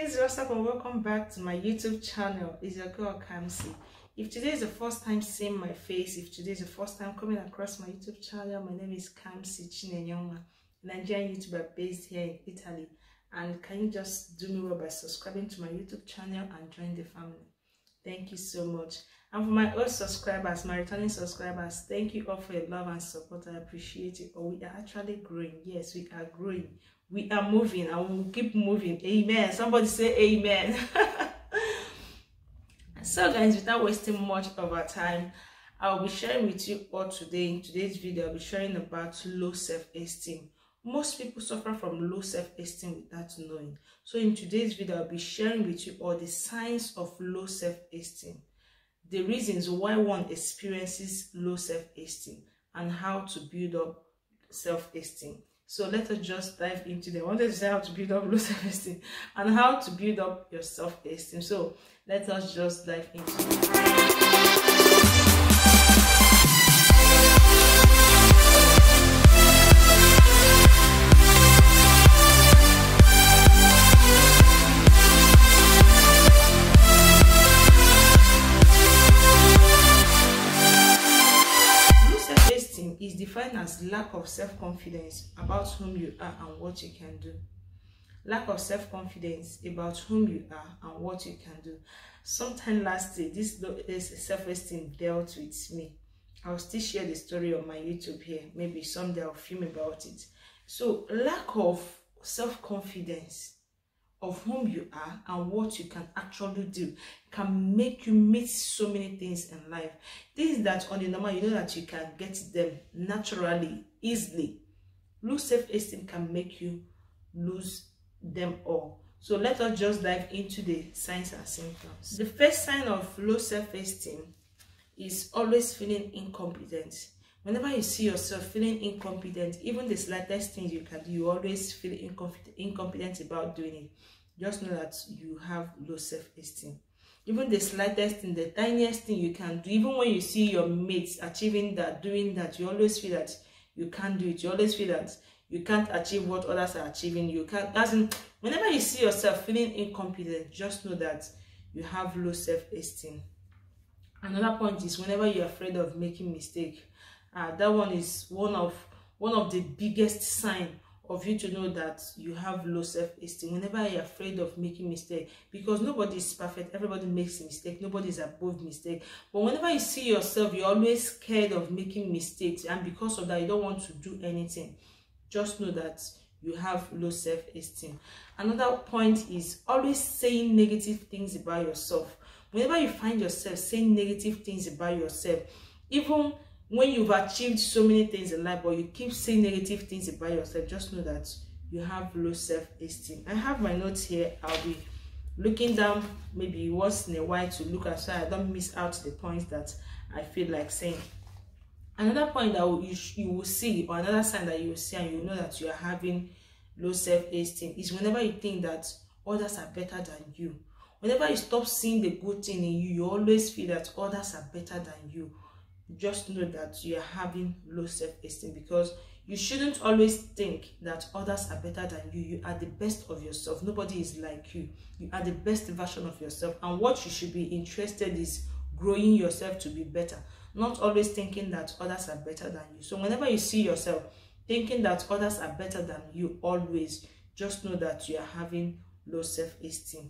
guys, what's up and welcome back to my YouTube channel. It's your girl KAMSY. If today is the first time seeing my face, if today is the first time coming across my YouTube channel, my name is KAMSY Chinenyonga, Nigerian YouTuber based here in Italy. And can you just do me well by subscribing to my YouTube channel and join the family? Thank you so much. And for my old subscribers, my returning subscribers, thank you all for your love and support. I appreciate it. We are actually growing. Yes, we are growing. We are moving and we will keep moving. Amen. Somebody say amen. So guys, without wasting much of our time, I'll be sharing with you all today. In today's video, I'll be sharing about low self-esteem. Most people suffer from low self-esteem without knowing. So in today's video, I'll be sharing with you all the signs of low self-esteem, the reasons why one experiences low self-esteem, and how to build up self-esteem. So let us just dive into them. I wanted to say how to build up low self-esteem and how to build up your self-esteem. So let us just dive into it. Is defined as lack of self-confidence about whom you are and what you can do. Lack of self-confidence about whom you are and what you can do. Sometime last year, this self-esteem dealt with me. I'll still share the story on my YouTube here. Maybe someday I'll film about it. So lack of self-confidence of whom you are and what you can actually do can make you miss so many things in life. Things that on the normal you know that you can get them naturally, easily. Low self-esteem can make you lose them all. So let us just dive into the signs and symptoms. The first sign of low self-esteem is always feeling incompetent. Whenever you see yourself feeling incompetent, even the slightest things you can do, you always feel incompetent about doing it. Just know that you have low self-esteem. Even the slightest thing, the tiniest thing you can do, even when you see your mates achieving that, doing that, you always feel that you can't do it. You always feel that you can't achieve what others are achieving. You can't. As in, whenever you see yourself feeling incompetent, just know that you have low self-esteem. Another point is whenever you're afraid of making mistake. That one is one of the biggest signs of you to know that you have low self-esteem. Whenever you're afraid of making mistake, because nobody is perfect, everybody makes a mistake, nobody is above mistake. But whenever you see yourself, you're always scared of making mistakes, and because of that, you don't want to do anything. Just know that you have low self-esteem. Another point is always saying negative things about yourself. Whenever you find yourself saying negative things about yourself, even when you've achieved so many things in life, but you keep saying negative things about yourself, just know that you have low self-esteem. I have my notes here. I'll be looking down maybe once in a while to look at so I don't miss out the points that I feel like saying. Another point that you will see, or another sign that you will see and you will know that you are having low self-esteem, is whenever you think that others are better than you. Whenever you stop seeing the good thing in you, you always feel that others are better than you. Just know that you are having low self-esteem, because you shouldn't always think that others are better than you. You are the best of yourself. Nobody is like you. You are the best version of yourself, and what you should be interested is growing yourself to be better, not always thinking that others are better than you. So whenever you see yourself thinking that others are better than you, always just know that you are having low self-esteem.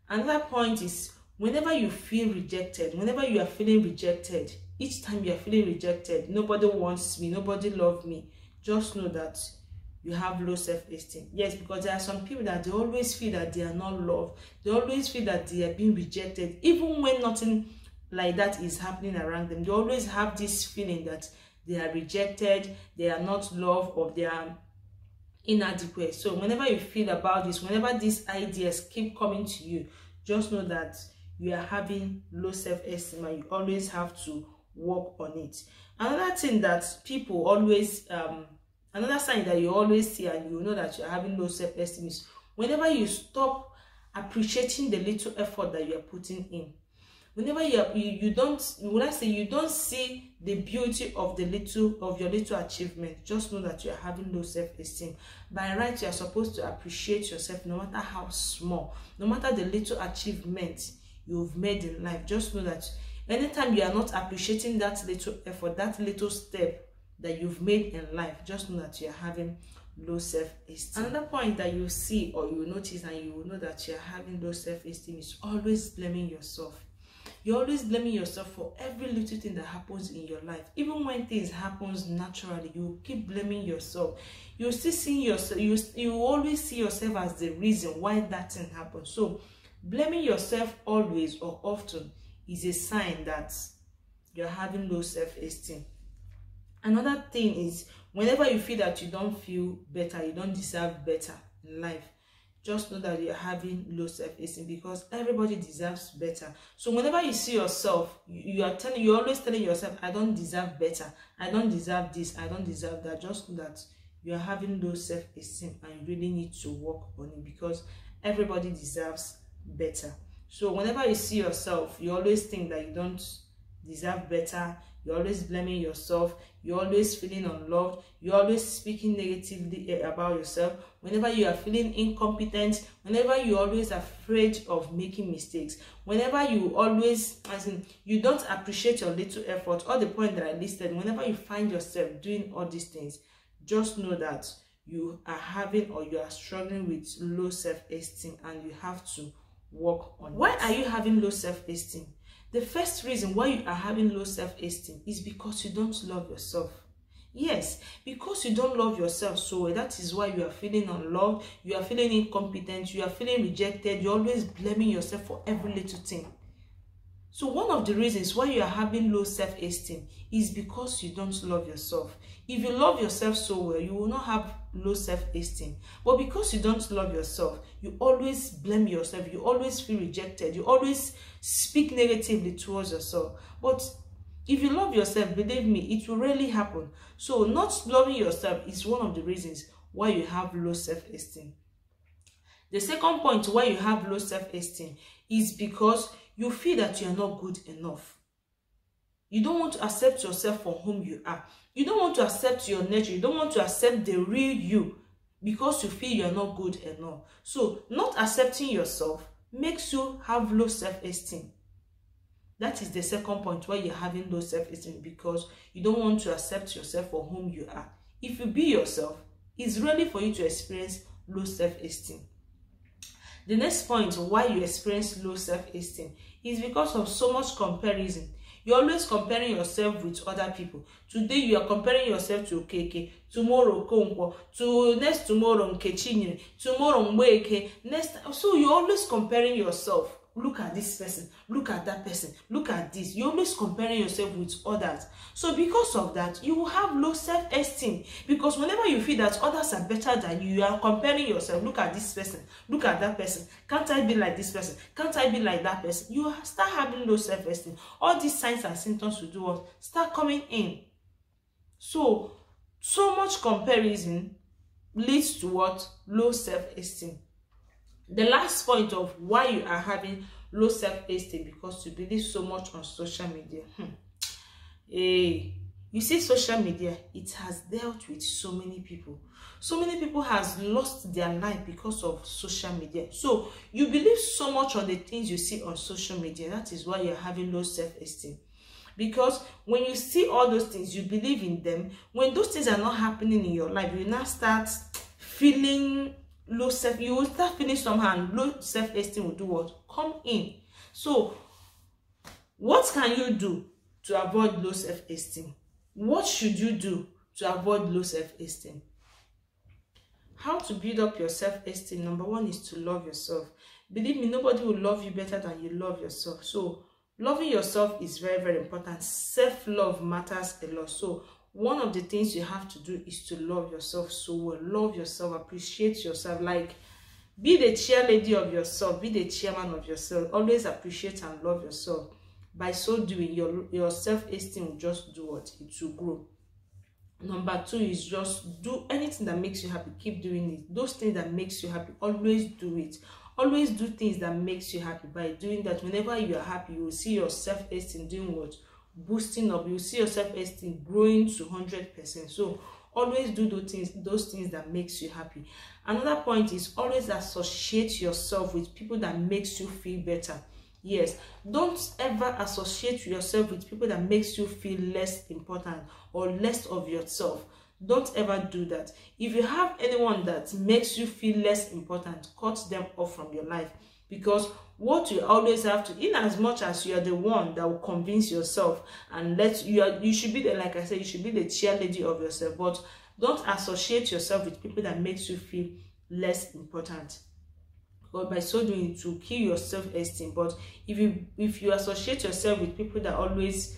Another point is whenever you feel rejected, whenever you are feeling rejected, each time you are feeling rejected, nobody wants me, nobody loves me, just know that you have low self-esteem. Yes, because there are some people that they always feel that they are not loved. They always feel that they are being rejected, even when nothing like that is happening around them. They always have this feeling that they are rejected, they are not loved, or they are inadequate. So whenever you feel about this, whenever these ideas keep coming to you, just know that you are having low self-esteem and you always have to work on it. Another thing that people always another sign that you always see and you know that you're having low self-esteem is whenever you stop appreciating the little effort that you're putting in. Whenever you don't, when I say you don't see the beauty of your little achievement, just know that you are having low self-esteem. By right, you are supposed to appreciate yourself, no matter how small, no matter the little achievement you've made in life. Just know that anytime you are not appreciating that little effort, that little step that you've made in life, just know that you are having low self-esteem. Another point that you see or you notice and you will know that you are having low self-esteem is always blaming yourself. You're always blaming yourself for every little thing that happens in your life. Even when things happens naturally, you keep blaming yourself. You still see yourself, you always see yourself as the reason why that thing happened. So blaming yourself always or often is a sign that you're having low self-esteem. Another thing is, whenever you feel that you don't feel better, you don't deserve better in life, just know that you're having low self-esteem, because everybody deserves better. So whenever you see yourself, you're always telling yourself, I don't deserve better, I don't deserve this, I don't deserve that. Just know that you're having low self-esteem and you really need to work on it, because everybody deserves better. So whenever you see yourself, you always think that you don't deserve better, you're always blaming yourself, you're always feeling unloved, you're always speaking negatively about yourself, whenever you are feeling incompetent, whenever you're always afraid of making mistakes, whenever you always, you don't appreciate your little effort, all the points that I listed, whenever you find yourself doing all these things, just know that you are having or you are struggling with low self-esteem and you have to work on it. Why are you having low self-esteem? The first reason why you are having low self-esteem is because you don't love yourself. Yes, because you don't love yourself so well, that is why you are feeling unloved, you are feeling incompetent, you are feeling rejected, you're always blaming yourself for every little thing. So one of the reasons why you are having low self-esteem is because you don't love yourself. If you love yourself so well, you will not have low self-esteem. But because you don't love yourself, you always blame yourself, you always feel rejected, you always speak negatively towards yourself. But if you love yourself, believe me, it will really happen. So not loving yourself is one of the reasons why you have low self-esteem. The second point why you have low self-esteem is because you feel that you are not good enough. You don't want to accept yourself for whom you are. You don't want to accept your nature. You don't want to accept the real you because you feel you are not good enough. So not accepting yourself makes you have low self-esteem. That is the second point why you're having low self-esteem, because you don't want to accept yourself for whom you are. If you be yourself, it's really for you to experience low self-esteem. The next point why you experience low self-esteem is because of so much comparison. You're always comparing yourself with other people. Today you are comparing yourself to Okeke, tomorrow Konkwo, to next tomorrow Nkechinyere, tomorrow Mweke, next. So you're always comparing yourself. Look at this person, look at that person, look at this. You're always comparing yourself with others. So because of that, you will have low self-esteem. Because whenever you feel that others are better than you, you are comparing yourself. Look at this person, look at that person. Can't I be like this person? Can't I be like that person? You start having low self-esteem. All these signs and symptoms will do what? Start coming in. So much comparison leads to what? Low self-esteem. The last point of why you are having low self-esteem, because you believe so much on social media. You see, social media, it has dealt with so many people. So many people has lost their life because of social media. So you believe so much on the things you see on social media. That is why you're having low self-esteem. Because when you see all those things, you believe in them. When those things are not happening in your life, you now start feeling low self, you will start feeling somehow, and low self-esteem will do what? Come in. So what can you do to avoid low self-esteem? What should you do to avoid low self-esteem? How to build up your self-esteem? Number one is to love yourself. Believe me, nobody will love you better than you love yourself. So loving yourself is very, very important. Self-love matters a lot. So one of the things you have to do is to love yourself so well. Love yourself, appreciate yourself. Like, be the cheerleader of yourself, be the chairman of yourself. Always appreciate and love yourself. By so doing, your self-esteem will just do what? It will grow. Number two is just do anything that makes you happy. Keep doing it. Those things that makes you happy, always do it. Always do things that makes you happy. By doing that, whenever you are happy, you will see your self-esteem doing what? Boosting up. You will see your self-esteem growing to 100%. So always do those things that makes you happy. Another point is always associate yourself with people that makes you feel better. Yes, don't ever associate yourself with people that makes you feel less important or less of yourself. Don't ever do that. If you have anyone that makes you feel less important, cut them off from your life. Because what you always have to, in as much as you are the one that will convince yourself and you should be the, like I said, you should be the cheerleader of yourself, but don't associate yourself with people that makes you feel less important. But by so doing, it will kill your self-esteem. But if you associate yourself with people that always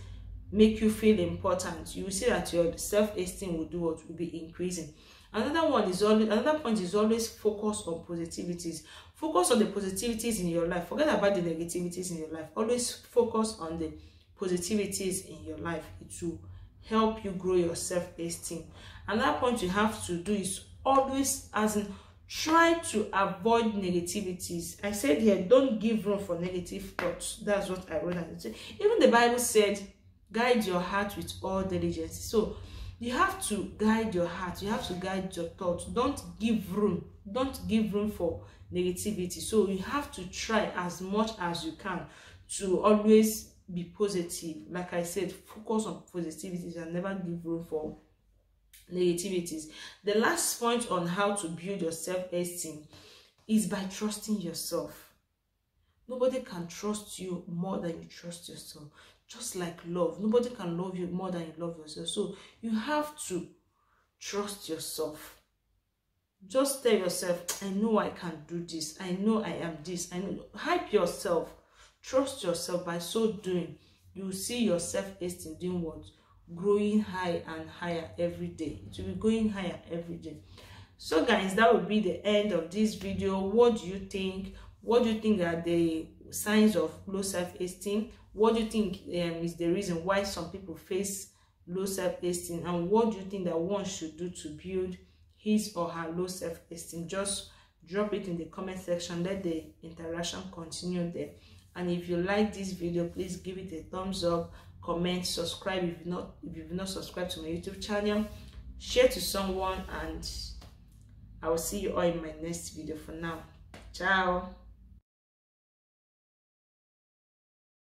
make you feel important, you will see that your self-esteem will do what? Will be increasing. Another point is always focus on positivities. Focus on the positivities in your life. Forget about the negativities in your life. Always focus on the positivities in your life. It will help you grow your self-esteem. Another point you have to do is always, try to avoid negativities. I said here, don't give room for negative thoughts. That's what I wrote. Even the Bible said, guide your heart with all diligence. So you have to guide your heart. You have to guide your thoughts. Don't give room for negativity. So you have to try as much as you can to always be positive. Like I said, focus on positivities and never give room for negativities. The last point on how to build your self-esteem is by trusting yourself. Nobody can trust you more than you trust yourself. Just like love, nobody can love you more than you love yourself. So you have to trust yourself. Just tell yourself, I know I can do this. I know I am this. I know. Hype yourself. Trust yourself. By so doing, you will see your self-esteem doing what? Growing high and higher every day. It will be going higher every day. So guys, that will be the end of this video. What do you think? What do you think are the signs of low self-esteem? What do you think is the reason why some people face low self-esteem? And what do you think that one should do to build his or her low self-esteem? Just drop it in the comment section. Let the interaction continue there. And if you like this video, please give it a thumbs up, comment, subscribe if you've not subscribed to my YouTube channel, share to someone, and I will see you all in my next video. For now, ciao.